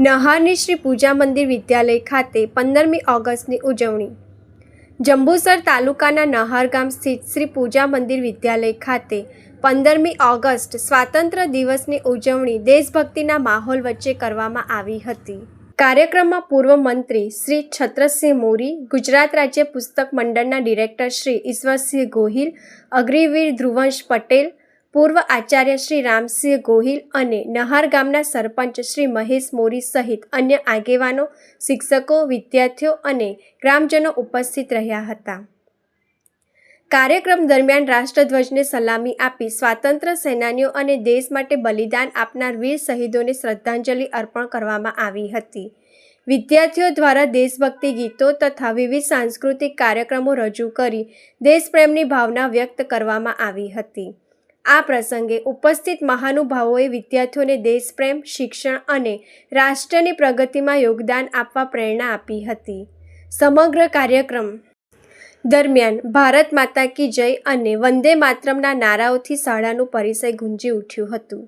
નહારની શ્રી પૂજા મંદિર વિદ્યાલય ખાતે 15મી ઓગસ્ટની ઉજવણી. જંબુસર તાલુકાના નહાર ગામ સ્થિત શ્રી પૂજા મંદિર વિદ્યાલય ખાતે 15મી ઓગસ્ટ સ્વાતંત્ર્ય દિવસની ઉજવણી દેશભક્તિના માહોલ વચ્ચે કરવામાં આવી હતી. કાર્યક્રમમાં પૂર્વ મંત્રી શ્રી છત્રસિંહ મોરી, ગુજરાત રાજ્ય પુસ્તક મંડળના ડિરેક્ટર શ્રી ઈશ્વરસિંહ ગોહિલ, અગ્નિવીર ધ્રુવંશ પટેલ, પૂર્વ આચાર્ય શ્રી રામસિંહ ગોહિલ અને નહાર ગામના સરપંચ શ્રી મહેશ મોરી સહિત અન્ય આગેવાનો, શિક્ષકો, વિદ્યાર્થીઓ અને ગ્રામજનો ઉપસ્થિત રહ્યા હતા. કાર્યક્રમ દરમિયાન રાષ્ટ્રધ્વજને સલામી આપી સ્વાતંત્ર્ય સેનાનીઓ અને દેશ માટે બલિદાન આપનાર વીર શહીદોને શ્રદ્ધાંજલિ અર્પણ કરવામાં આવી હતી. વિદ્યાર્થીઓ દ્વારા દેશભક્તિ ગીતો તથા વિવિધ સાંસ્કૃતિક કાર્યક્રમો રજૂ કરી દેશપ્રેમની ભાવના વ્યક્ત કરવામાં આવી હતી. આ પ્રસંગે ઉપસ્થિત મહાનુભાવોએ વિદ્યાર્થીઓને દેશપ્રેમ, શિક્ષણ અને રાષ્ટ્રની પ્રગતિમાં યોગદાન આપવા પ્રેરણા આપી હતી. સમગ્ર કાર્યક્રમ દરમિયાન ભારત માતા કી જય અને વંદે માતરમના નારાઓથી શાળાનું પરિસર ગુંજી ઉઠ્યું હતું.